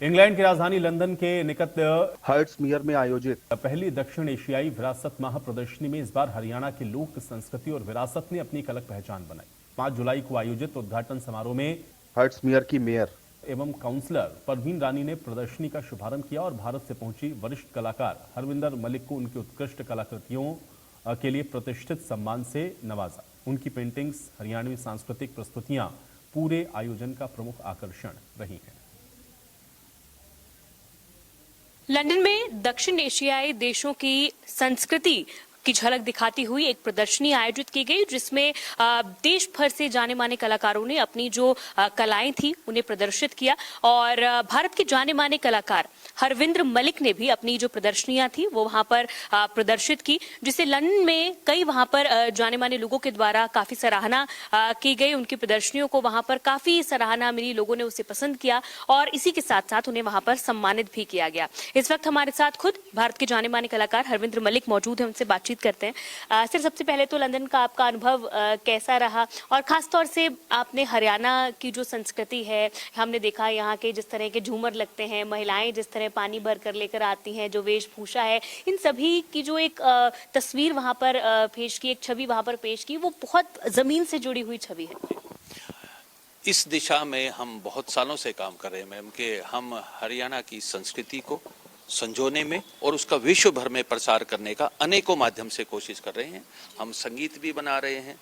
England की राजधानी London के निकट हर्ट्समियर में आयोजित पहली दक्षिण एशियाई विरासत माह प्रदर्शनी में इस बार हरियाणा की लोक संस्कृति और विरासत ने अपनी एक अलग पहचान बनाई। 5 जुलाई को आयोजित उद्घाटन समारोह में हर्ट्समियर की मेयर एवं काउंसलर परवीन रानी ने प्रदर्शनी का शुभारंभ किया और भारत से पहुंची वरिष्ठ कलाकार हरविंदर मलिक को उनकी उत्कृष्ट कलाकृतियों के लिए प्रतिष्ठित सम्मान से नवाजा। उनकी पेंटिंग्स, हरियाणवी सांस्कृतिक प्रस्तुतियां पूरे आयोजन का प्रमुख आकर्षण रही हैं। लंदन में दक्षिण एशियाई देशों की संस्कृति की झलक दिखाती हुई एक प्रदर्शनी आयोजित की गई, जिसमें देश भर से जाने माने कलाकारों ने अपनी जो कलाएं थी उन्हें प्रदर्शित किया और भारत के जाने माने कलाकार हरविंदर मलिक ने भी अपनी जो प्रदर्शनियां थी वो वहां पर प्रदर्शित की, जिसे लंदन में कई वहां पर जाने माने लोगों के द्वारा काफी सराहना की गई। उनकी प्रदर्शनियों को वहां पर काफी सराहना मिली, लोगों ने उसे पसंद किया और इसी के साथ साथ उन्हें वहां पर सम्मानित भी किया गया। इस वक्त हमारे साथ खुद भारत के जाने माने कलाकार हरविंदर मलिक मौजूद हैं, उनसे बातचीत करते हैं। सर, सबसे पहले तो लंदन का आपका अनुभव कैसा रहा और खासतौर से आपने हरियाणा की जो संस्कृति है, हमने देखा यहाँ के जिस तरह के झूमर लगते हैं, महिलाएं जिस तरह पानी भर कर लेकर आती हैं, जो वेशभूषा है, इन सभी की जो एक तस्वीर वहां पर पेश की, एक छवि वहां पर पेश की, वो बहुत जमीन से जुड़ी हुई छवि है। इस दिशा में हम बहुत सालों से काम कर रहे हैं मैम कि हम हरियाणा की संस्कृति को संजोने में और उसका विश्व भर में प्रसार करने का अनेकों माध्यम से कोशिश कर रहे हैं। हम संगीत भी बना रहे हैं,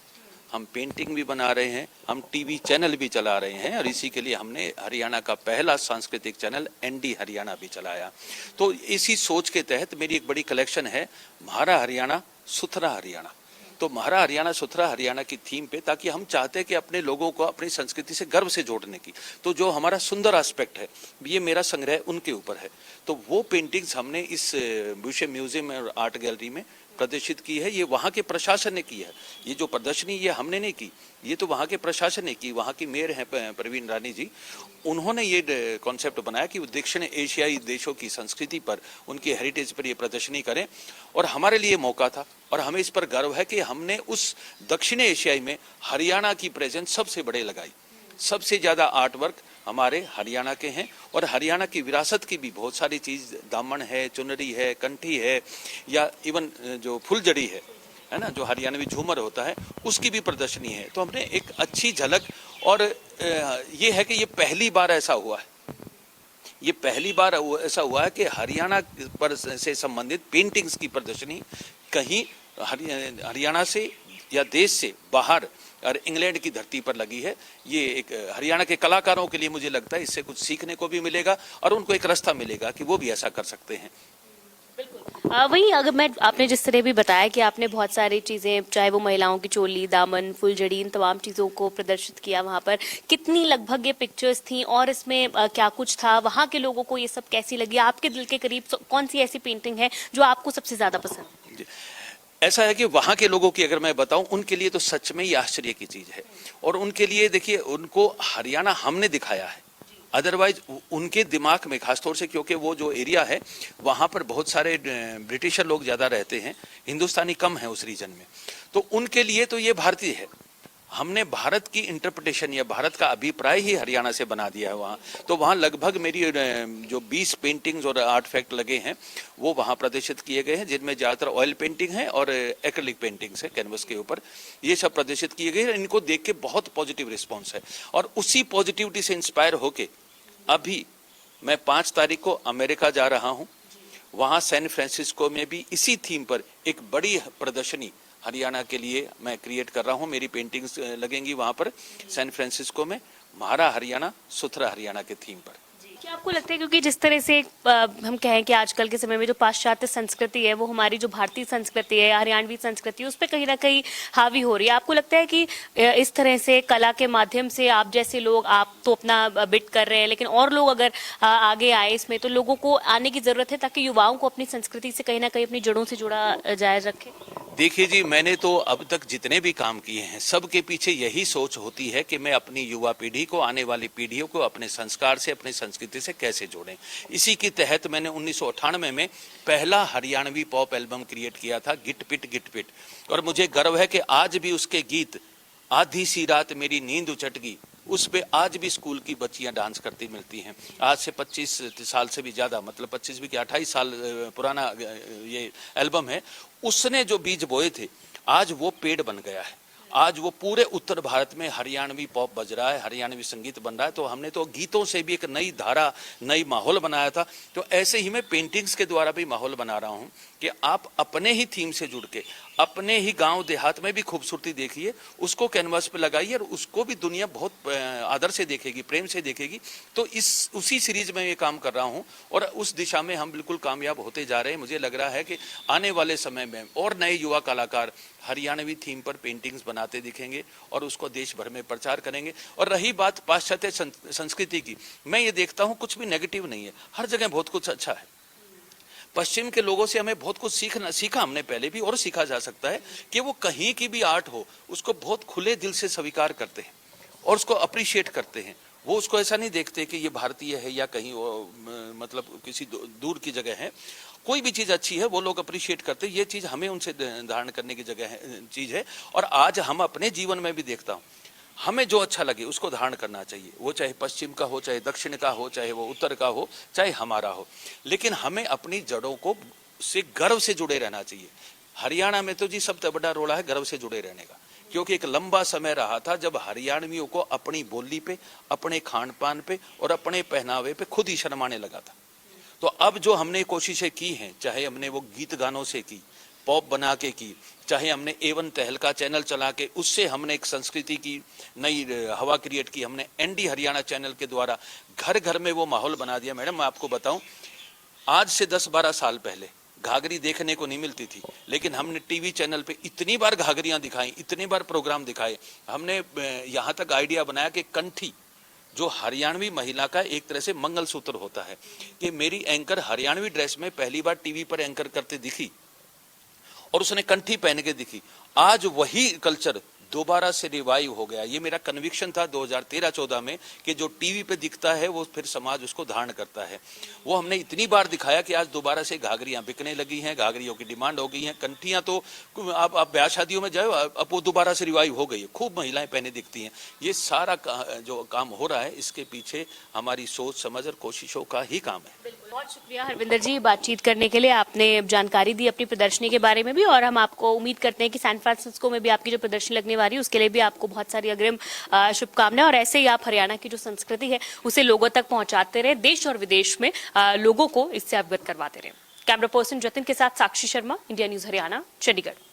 हम पेंटिंग भी बना रहे हैं, हम टीवी चैनल भी चला रहे हैं और इसी के लिए हमने हरियाणा का पहला सांस्कृतिक चैनल एनडी हरियाणा भी चलाया। तो इसी सोच के तहत मेरी एक बड़ी कलेक्शन है म्हारा हरियाणा सुथरा हरियाणा। तो म्हारा हरियाणा सुथरा हरियाणा की थीम पे, ताकि हम चाहते हैं कि अपने लोगों को अपनी संस्कृति से गर्व से जोड़ने की, तो जो हमारा सुंदर एस्पेक्ट है ये मेरा संग्रह उनके ऊपर है। तो वो पेंटिंग्स हमने इस ब्यूशे म्यूजियम और आर्ट गैलरी में प्रदर्शित की है। ये वहाँ के प्रशासन ने की है, ये जो प्रदर्शनी ये हमने नहीं की, ये तो वहाँ के प्रशासन ने की। वहाँ की मेयर हैं परवीन रानी जी, उन्होंने ये कॉन्सेप्ट बनाया कि वो दक्षिण एशियाई देशों की संस्कृति पर, उनकी हेरिटेज पर ये प्रदर्शनी करें और हमारे लिए मौका था और हमें इस पर गर्व है कि हमने उस दक्षिण एशियाई में हरियाणा की प्रेजेंस सबसे बड़े लगाई। सबसे ज़्यादा आर्ट वर्क हमारे हरियाणा के हैं और हरियाणा की विरासत की भी बहुत सारी चीज़, दामन है, चुनरी है, कंठी है, या इवन जो फुलझड़ी है ना, जो हरियाणवी झूमर होता है, उसकी भी प्रदर्शनी है। तो हमने एक अच्छी झलक, और ये है कि ये पहली बार ऐसा हुआ है, ये पहली बार ऐसा हुआ है कि हरियाणा पर से संबंधित पेंटिंग्स की प्रदर्शनी कहीं हरियाणा से या देश से बाहर और इंग्लैंड की धरती पर लगी है। ये एक हरियाणा के कलाकारों के लिए मुझे लगता है इससे कुछ सीखने को भी मिलेगा और उनको एक रास्ता मिलेगा कि वो भी ऐसा कर सकते हैं। वहीं अगर आपने जिस तरह भी बताया कि आपने बहुत सारी चीजें, चाहे वो महिलाओं की चोली, दामन, फुलझड़ी, इन तमाम चीजों को प्रदर्शित किया वहां पर, कितनी लगभग ये पिक्चर्स थी और इसमें क्या कुछ था, वहां के लोगों को ये सब कैसी लगी, आपके दिल के करीब कौन सी ऐसी पेंटिंग है जो आपको सबसे ज्यादा पसंद है? ऐसा है कि वहाँ के लोगों की अगर मैं बताऊं, उनके लिए तो सच में ही आश्चर्य की चीज़ है और उनके लिए देखिए, उनको हरियाणा हमने दिखाया है। अदरवाइज उनके दिमाग में, खासतौर से क्योंकि वो जो एरिया है वहाँ पर बहुत सारे ब्रिटिशर लोग ज़्यादा रहते हैं, हिंदुस्तानी कम है उस रीजन में, तो उनके लिए तो ये भारतीय है। हमने भारत की इंटरप्रिटेशन या भारत का अभिप्राय ही हरियाणा से बना दिया है वहाँ। तो वहाँ लगभग मेरी जो 20 पेंटिंग्स और आर्ट फैक्ट लगे हैं वो वहाँ प्रदर्शित किए गए हैं, जिनमें ज़्यादातर ऑयल पेंटिंग है और एक्रिलिक पेंटिंग्स है कैनवस के ऊपर। ये सब प्रदर्शित किए गए हैं। इनको देख के बहुत पॉजिटिव रिस्पॉन्स है और उसी पॉजिटिविटी से इंस्पायर होके अभी मैं 5 तारीख को अमेरिका जा रहा हूँ। वहाँ सैन फ्रांसिस्को में भी इसी थीम पर एक बड़ी प्रदर्शनी हरियाणा के लिए मैं क्रिएट कर रहा हूँ। मेरी पेंटिंग्स लगेंगी वहाँ पर सैन फ्रांसिस्को में, म्हारा हरियाणा सुथरा हरियाणा के थीम पर। क्या आपको लगता है, क्योंकि जिस तरह से हम कहें कि आजकल के समय में जो पाश्चात्य संस्कृति है वो हमारी जो भारतीय संस्कृति है, हरियाणवी संस्कृति, उस पर कहीं ना कहीं हावी हो रही है, आपको लगता है कि इस तरह से कला के माध्यम से आप जैसे लोग, आप तो अपना बिट कर रहे हैं, लेकिन और लोग अगर आगे आए इसमें, तो लोगों को आने की जरूरत है ताकि युवाओं को अपनी संस्कृति से कहीं ना कहीं अपनी जड़ों से जुड़ा जाए रखे? देखिए जी, मैंने तो अब तक जितने भी काम किए हैं सबके पीछे यही सोच होती है कि मैं अपनी युवा पीढ़ी को, आने वाली पीढ़ियों को अपने संस्कार से, अपनी संस्कृति से कैसे जोड़ें। इसी के तहत मैंने 1998 में पहला हरियाणवी पॉप एल्बम क्रिएट किया था, गिट पिट, और मुझे गर्व है कि आज भी उसके गीत, आधी सी रात मेरी नींद उचट गई, उस पे आज भी स्कूल की बच्चियां डांस करती मिलती हैं। आज से 25 साल से भी ज़्यादा, मतलब 25 भी क्या 28 साल पुराना ये एल्बम है। उसने जो बीज बोए थे आज वो पेड़ बन गया है। आज वो पूरे उत्तर भारत में हरियाणवी पॉप बज रहा है, हरियाणवी संगीत बन रहा है। तो हमने तो गीतों से भी एक नई धारा, नई माहौल बनाया था। तो ऐसे ही मैं पेंटिंग्स के द्वारा भी माहौल बना रहा हूँ कि आप अपने ही थीम से जुड़ के अपने ही गांव देहात में भी खूबसूरती देखिए, उसको कैनवास पे लगाइए और उसको भी दुनिया बहुत आदर से देखेगी, प्रेम से देखेगी। तो उसी सीरीज में ये काम कर रहा हूँ और उस दिशा में हम बिल्कुल कामयाब होते जा रहे हैं। मुझे लग रहा है कि आने वाले समय में और नए युवा कलाकार हरियाणवी थीम पर पेंटिंग्स बनाते दिखेंगे और उसको देश भर में प्रचार करेंगे। और रही बात पाश्चात्य संस्कृति की, मैं ये देखता हूँ कुछ भी नेगेटिव नहीं है, हर जगह बहुत कुछ अच्छा है। पश्चिम के लोगों से हमें बहुत कुछ सीखा हमने पहले भी और सीखा जा सकता है कि वो कहीं की भी आर्ट हो उसको बहुत खुले दिल से स्वीकार करते हैं और उसको अप्रिशिएट करते हैं। वो उसको ऐसा नहीं देखते कि ये भारतीय है या कहीं मतलब किसी दूर की जगह है। कोई भी चीज़ अच्छी है वो लोग अप्रिशिएट करते हैं। ये चीज़ हमें उनसे धारण करने की जगह है, चीज़ है। और आज हम अपने जीवन में भी देखता हूँ, हमें जो अच्छा लगे उसको धारण करना चाहिए। वो चाहे पश्चिम का हो, चाहे दक्षिण का हो, चाहे वो उत्तर का हो, चाहे हमारा हो, लेकिन हमें अपनी जड़ों को से गर्व से जुड़े रहना चाहिए। हरियाणा में तो जी सबसे बड़ा रोड़ा है गर्व से जुड़े रहने का, क्योंकि एक लंबा समय रहा था जब हरियाणवियों को अपनी बोली पे, अपने खान पान पे और अपने पहनावे पे खुद ही शर्माने लगा था। तो अब जो हमने कोशिशें की हैं, चाहे हमने वो गीत गानों से की, पॉप बना के की, चाहे हमने एवन तहलका चैनल चला के उससे हमने एक संस्कृति की नई हवा क्रिएट की, हमने एनडी हरियाणा चैनल के द्वारा घर घर में वो माहौल बना दिया। मैडम मैं आपको बताऊं, आज से 10-12 साल पहले घाघरी देखने को नहीं मिलती थी, लेकिन हमने टीवी चैनल पे इतनी बार घाघरियां दिखाई, इतनी बार प्रोग्राम दिखाए। हमने यहाँ तक आइडिया बनाया कि कंठी जो हरियाणवी महिला का एक तरह से मंगलसूत्र होता है, कि मेरी एंकर हरियाणवी ड्रेस में पहली बार टीवी पर एंकर करते दिखी और उसने कंठी पहन के दिखी। आज वही कल्चर दोबारा से रिवाइव हो गया। ये मेरा कन्विक्शन था 2013-14 में कि जो टीवी पे दिखता है वो फिर समाज उसको धारण करता है। वो हमने इतनी बार दिखाया कि आज दोबारा से घाघरियां बिकने लगी हैं, घाघरियों की डिमांड हो गई है। कंठियां तो आप ब्याह शादियों में जाओ, अब वो दोबारा से रिवाइव हो गई है, खूब महिलाएं पहने दिखती हैं। ये सारा जो काम हो रहा है इसके पीछे हमारी सोच समझ और कोशिशों का ही काम है। बहुत शुक्रिया हरविंदर जी बातचीत करने के लिए। आपने जानकारी दी अपनी प्रदर्शनी के बारे में भी, और हम आपको उम्मीद करते हैं कि सैन फ्रांसिस्को में भी आपकी जो प्रदर्शनी लगने वाली है उसके लिए भी आपको बहुत सारी अग्रिम शुभकामनाएं। और ऐसे ही आप हरियाणा की जो संस्कृति है उसे लोगों तक पहुंचाते रहे, देश और विदेश में लोगों को इससे अवगत करवाते रहे। कैमरा पर्सन जतिन के साथ साक्षी शर्मा, इंडिया न्यूज हरियाणा, चंडीगढ़।